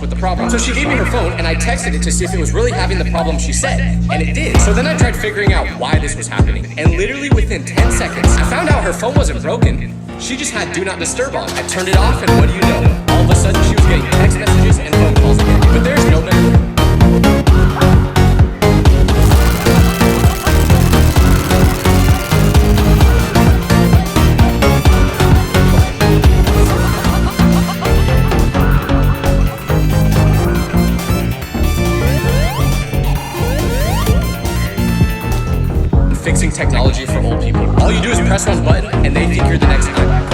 with the problem. So she gave me her phone and I texted it to see if it was really having the problem she said, and it did. So then I tried figuring out why this was happening, and literally within 10 seconds, I found out her phone wasn't broken. She just had Do Not Disturb on. I turned it off and what do you know? All of a sudden she was getting text messages and phone calls again. But there's no memory. Fixing technology for old people. All you do is press one button and they think you're the next iPad.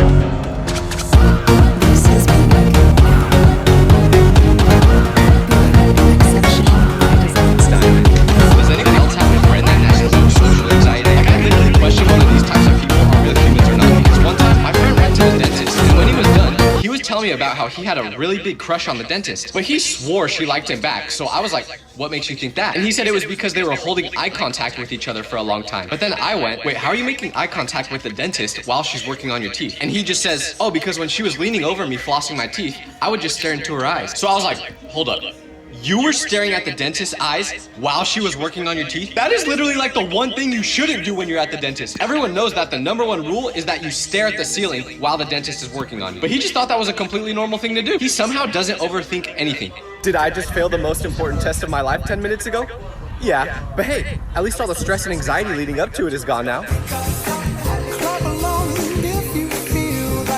Does anybody else have a friend that has social anxiety? Like, I literally question whether these types of people are real humans or not, because one time my friend went to the dentist and when he was done, he was telling me about how he had a really big crush on the dentist, but he swore she liked him back. So I was like, what makes you think that? And he said it was because they were holding eye contact with each other for a long time. But then I went, wait, how are you making eye contact with the dentist while she's working on your teeth? And he just says, oh, because when she was leaning over me flossing my teeth, I would just stare into her eyes. So I was like, hold up. You were staring at the dentist's eyes while she was working on your teeth? That is literally like the one thing you shouldn't do when you're at the dentist. Everyone knows that the #1 rule is that you stare at the ceiling while the dentist is working on you. But he just thought that was a completely normal thing to do. He somehow doesn't overthink anything. Did I just fail the most important test of my life 10 minutes ago? Yeah, but hey, at least all the stress and anxiety leading up to it is gone now.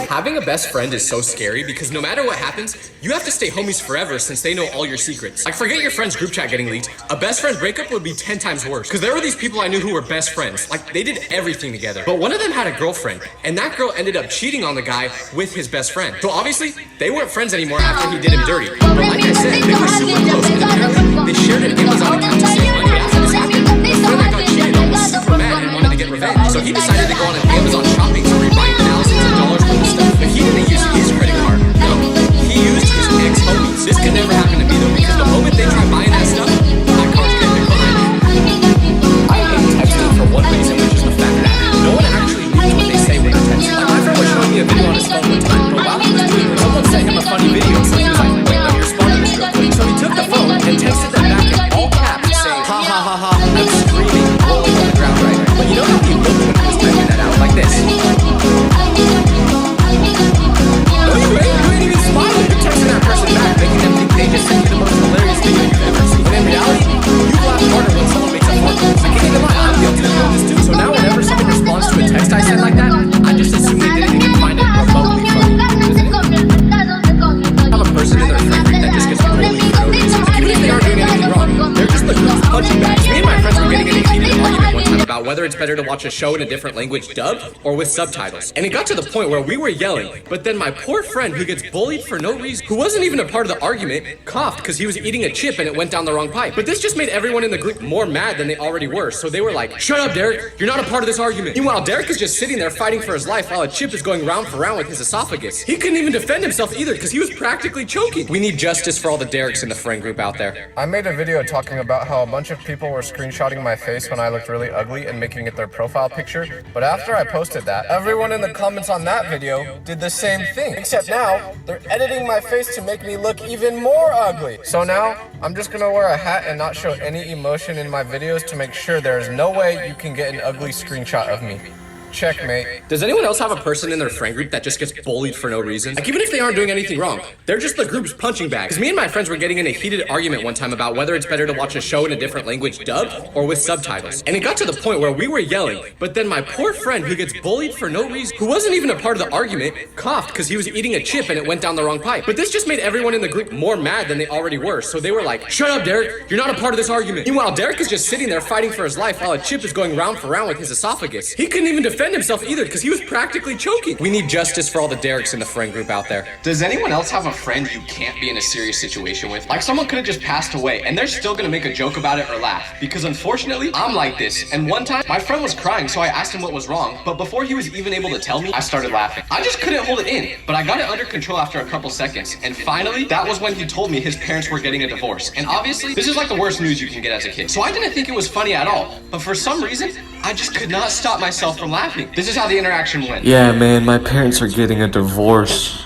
Having a best friend is so scary because no matter what happens, you have to stay homies forever since they know all your secrets. Like, forget your friend's group chat getting leaked. A best friend breakup would be 10 times worse because there were these people I knew who were best friends. Like, they did everything together. But one of them had a girlfriend, and that girl ended up cheating on the guy with his best friend. So obviously, they weren't friends anymore after he did him dirty. But like I said, they were super close, and apparently they shared an Amazon account to save money. But after this happened, the friend that got cheated on was super mad and wanted to get revenge. So he decided to go on an Amazon shopping spree, buying thousands of dollars worth of stuff. But he didn't use his credit card. No, he used his ex-homies. This could never happen to me though, because the moment they try buying that stuff, my card's getting declined. I hate texting for one reason, which is the fact that no one actually means what they say when they text. Like, my friend was showing me a video on his phone one time, but while he was doing it, someone sent him a funny video, so he was like, wait, let me respond to this real quick. So he took the phone and texted them back in all caps, saying, ha ha ha ha, I'm screaming, rolling on the ground right now. But you know how he looked when he was typing that out, like this. You ain't even smiling. You're texting that person back, making them think they just sent you the most hilarious video you've ever seen. When in reality, you laugh harder when someone makes a fart. I can't even lie, I'm guilty of doing this too. So now whenever someone responds to a text I sent like that, I just assume they didn't even find it remotely funny. Have a person in their friend group that just gets bullied for no reason. Even if they aren't doing anything wrong, they're just the group's punching bags. Me and my friends were getting in a heated argument one time about whether it's better to watch a show in a different language dubbed or with subtitles. And it got to the point where we were yelling, but then my poor friend who gets bullied for no reason, who wasn't even a part of the argument, coughed because he was eating a chip and it went down the wrong pipe. But this just made everyone in the group more mad than they already were. So they were like, shut up, Derek, you're not a part of this argument. Meanwhile, Derek is just sitting there fighting for his life while a chip is going round for round with his esophagus. He couldn't even defend himself either because he was practically choking. We need justice for all the Dereks in the friend group out there. I made a video talking about how a bunch of people were screenshotting my face when I looked really ugly and making it their profile picture, but after I posted that, everyone in the comments on that video did the same thing, except now they're editing my face to make me look even more ugly. So now I'm just gonna wear a hat and not show any emotion in my videos to make sure there's no way you can get an ugly screenshot of me. Checkmate. Does anyone else have a person in their friend group that just gets bullied for no reason? Like, even if they aren't doing anything wrong, they're just the group's punching bag. Because me and my friends were getting in a heated argument one time about whether it's better to watch a show in a different language dubbed or with subtitles. And it got to the point where we were yelling, but then my poor friend who gets bullied for no reason, who wasn't even a part of the argument, coughed because he was eating a chip and it went down the wrong pipe. But this just made everyone in the group more mad than they already were. So they were like, shut up, Derek, you're not a part of this argument. Meanwhile, Derek is just sitting there fighting for his life while a chip is going round for round with his esophagus. He couldn't even defend himself either because he was practically choking. We need justice for all the Dereks in the friend group out there. Does anyone else have a friend you can't be in a serious situation with? Like, someone could have just passed away and they're still gonna make a joke about it or laugh. Because unfortunately, I'm like this. And one time, my friend was crying, so I asked him what was wrong. But before he was even able to tell me, I started laughing. I just couldn't hold it in, but I got it under control after a couple seconds. And finally, that was when he told me his parents were getting a divorce. And obviously, this is like the worst news you can get as a kid. So I didn't think it was funny at all. But for some reason, I just could not stop myself from laughing. This is how the interaction went. Yeah, man, my parents are getting a divorce.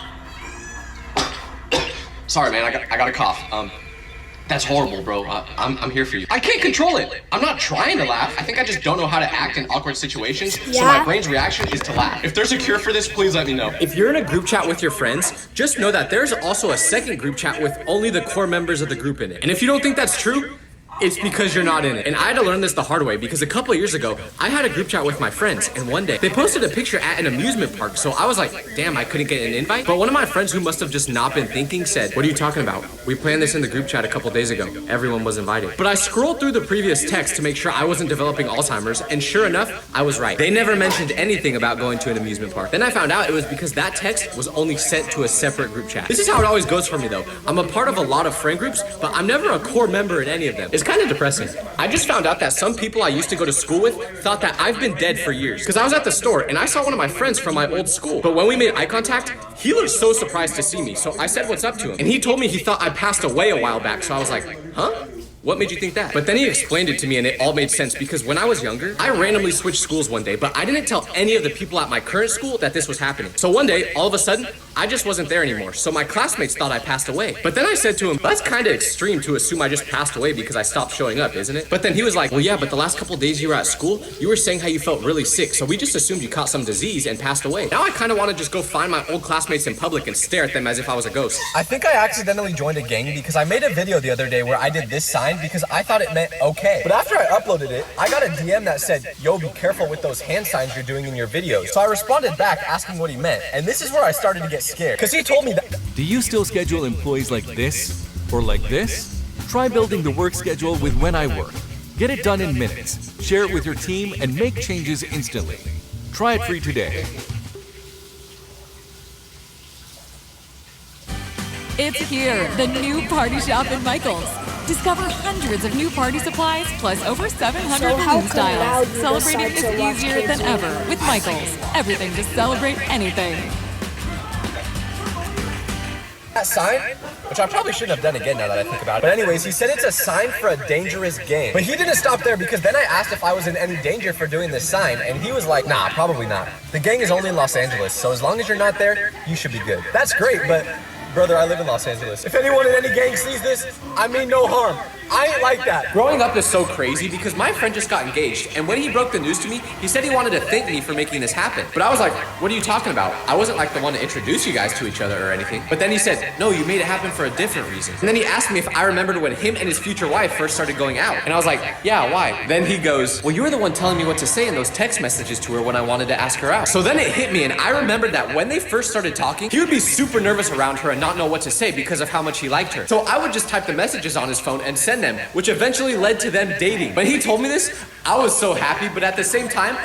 Sorry, man, I got a cough. That's horrible, bro. I'm here for you. I can't control it. I'm not trying to laugh. I think I just don't know how to act in awkward situations. So my brain's reaction is to laugh. If there's a cure for this, please let me know. If you're in a group chat with your friends, just know that there's also a second group chat with only the core members of the group in it. And if you don't think that's true, it's because you're not in it. And I had to learn this the hard way because a couple of years ago, I had a group chat with my friends, and one day they posted a picture at an amusement park. So I was like, damn, I couldn't get an invite. But one of my friends who must have just not been thinking said, what are you talking about? We planned this in the group chat a couple days ago. Everyone was invited. But I scrolled through the previous text to make sure I wasn't developing Alzheimer's, and sure enough, I was right. They never mentioned anything about going to an amusement park. Then I found out it was because that text was only sent to a separate group chat. This is how it always goes for me though. I'm a part of a lot of friend groups, but I'm never a core member in any of them. It's kind of depressing. I just found out that some people I used to go to school with thought that I've been dead for years. Because I was at the store and I saw one of my friends from my old school. But when we made eye contact, he looked so surprised to see me. So I said what's up to him. And he told me he thought I passed away a while back. So I was like, huh? What made you think that? But then he explained it to me and it all made sense because when I was younger, I randomly switched schools one day, but I didn't tell any of the people at my current school that this was happening. So one day, all of a sudden, I just wasn't there anymore. So my classmates thought I passed away. But then I said to him, that's kind of extreme to assume I just passed away because I stopped showing up, isn't it? But then he was like, well, yeah, but the last couple days you were at school, you were saying how you felt really sick. So we just assumed you caught some disease and passed away. Now I kind of want to just go find my old classmates in public and stare at them as if I was a ghost. I think I accidentally joined a gang because I made a video the other day where I did this sign because I thought it meant okay. But after I uploaded it, I got a DM that said, yo, be careful with those hand signs you're doing in your videos. So I responded back asking what he meant. And this is where I started to get scared. Because he told me that. Do you still schedule employees like this or like this? Try building the work schedule with When I Work. Get it done in minutes. Share it with your team and make changes instantly. Try it free today. It's here, the new party shop in Michael's. Discover hundreds of new party supplies, plus over 700 balloon styles. Celebrating is easier than ever with Michael's. Everything to celebrate anything. That sign, which I probably shouldn't have done again now that I think about it. But anyways, he said it's a sign for a dangerous game. But he didn't stop there because then I asked if I was in any danger for doing this sign, and he was like, nah, probably not. The gang is only in Los Angeles, so as long as you're not there, you should be good. That's great, but brother, I live in Los Angeles. If anyone in any gang sees this, I mean no harm. I ain't like that. Growing up is so crazy because my friend just got engaged, and when he broke the news to me, he said he wanted to thank me for making this happen. But I was like, what are you talking about? I wasn't like the one to introduce you guys to each other or anything. But then he said, no, you made it happen for a different reason. And then he asked me if I remembered when him and his future wife first started going out. And I was like, yeah, why? Then he goes, well, you were the one telling me what to say in those text messages to her when I wanted to ask her out. So then it hit me, and I remembered that when they first started talking, he would be super nervous around her and not know what to say because of how much he liked her. So I would just type the messages on his phone and send them, which eventually led to them dating. When he told me this, I was so happy, but at the same time,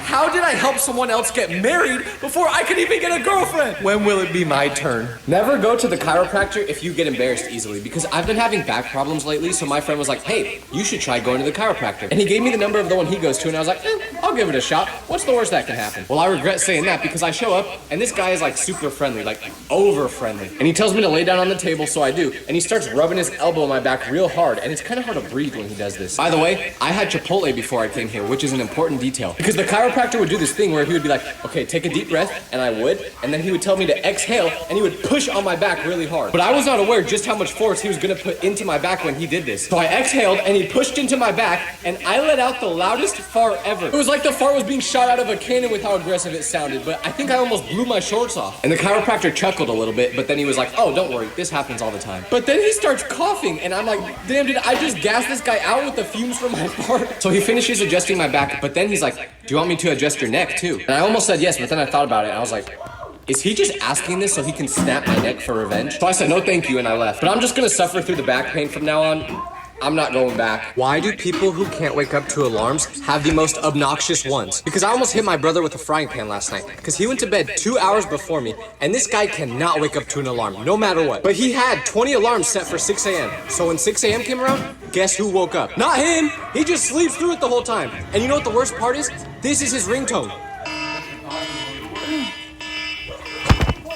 how did I help someone else get married before I could even get a girlfriend? When will it be my turn? Never go to the chiropractor if you get embarrassed easily, because I've been having back problems lately, so my friend was like, hey, you should try going to the chiropractor. And he gave me the number of the one he goes to, and I was like, I'll give it a shot. What's the worst that can happen? Well, I regret saying that because I show up, and this guy is like super friendly, like over friendly. And he tells me to lay down on the table, so I do. And he starts rubbing his elbow on my back real hard, and it's kind of hard to breathe when he does this. By the way, I had Chipotle before I came here, which is an important detail, because the chiropractor would do this thing where he would be like, okay, take a deep breath, and I would, and then he would tell me to exhale, and he would push on my back really hard. But I was not aware just how much force he was gonna put into my back when he did this. So I exhaled, and he pushed into my back, and I let out the loudest fart ever. It was like the fart was being shot out of a cannon with how aggressive it sounded, but I think I almost blew my shorts off. And the chiropractor chuckled a little bit, but then he was like, oh, don't worry, this happens all the time. But then he starts coughing, and I'm like, damn, did I just gas this guy out with the fumes from my fart? So he finishes adjusting my back, but then he's like, do you want me to adjust your neck too? And I almost said yes, but then I thought about it, and I was like, is he just asking this so he can snap my neck for revenge? So I said, no thank you, and I left. But I'm just gonna suffer through the back pain from now on. I'm not going back. Why do people who can't wake up to alarms have the most obnoxious ones? Because I almost hit my brother with a frying pan last night. Because he went to bed 2 hours before me, and this guy cannot wake up to an alarm, no matter what. But he had 20 alarms set for 6 a.m. So when 6 a.m. came around, guess who woke up? Not him! He just sleeps through it the whole time. And you know what the worst part is? This is his ringtone.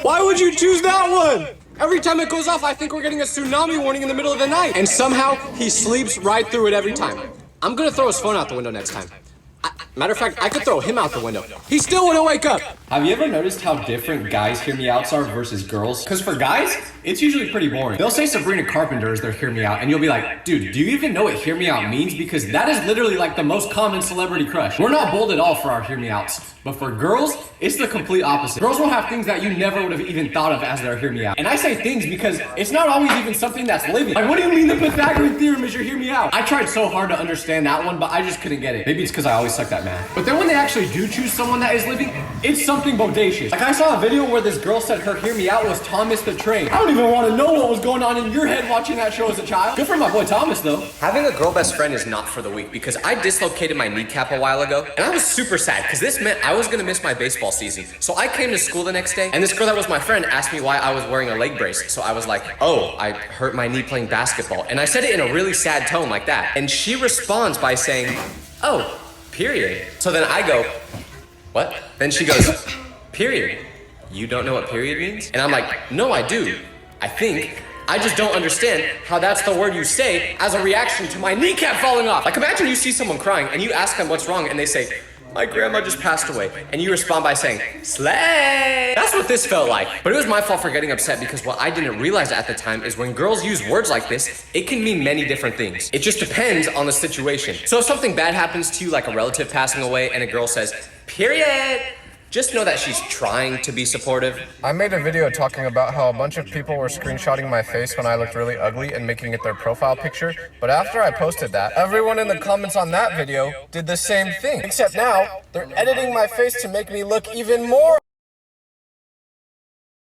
Why would you choose that one? Every time it goes off, I think we're getting a tsunami warning in the middle of the night. And somehow, he sleeps right through it every time. I'm gonna throw his phone out the window next time. Matter of fact, I could throw him out the window. He still wouldn't wake up. Have you ever noticed how different guys' hear me outs are versus girls? Because for guys, it's usually pretty boring. They'll say Sabrina Carpenter is their hear me out, and you'll be like, dude, do you even know what hear me out means? Because that is literally like the most common celebrity crush. We're not bold at all for our hear me outs. But for girls, it's the complete opposite. Girls will have things that you never would have even thought of as their hear me out. And I say things because it's not always even something that's living. Like, what do you mean the Pythagorean theorem is your hear me out? I tried so hard to understand that one, but I just couldn't get it. Maybe it's because I always sucked at math. But then when they actually do choose someone that is living, it's something bodacious. Like, I saw a video where this girl said her hear me out was Thomas the Train. I don't even want to know what was going on in your head watching that show as a child. Good for my boy Thomas, though. Having a girl best friend is not for the weak because I dislocated my kneecap a while ago, and I was super sad because this meant I was gonna miss my baseball season. So I came to school the next day, and this girl that was my friend asked me why I was wearing a leg brace. So I was like, oh, I hurt my knee playing basketball. And I said it in a really sad tone like that. And she responds by saying, oh, period. So then I go, what? Then she goes, period. You don't know what period means? And I'm like, no, I do. I think. I just don't understand how that's the word you say as a reaction to my kneecap falling off. Like, imagine you see someone crying and you ask them what's wrong and they say, my grandma just passed away. And you respond by saying, slay. That's what this felt like. But it was my fault for getting upset because what I didn't realize at the time is when girls use words like this, it can mean many different things. It just depends on the situation. So if something bad happens to you, like a relative passing away, and a girl says, period, just know that she's trying to be supportive. I made a video talking about how a bunch of people were screenshotting my face when I looked really ugly and making it their profile picture, but after I posted that, everyone in the comments on that video did the same thing. Except now, they're editing my face to make me look even more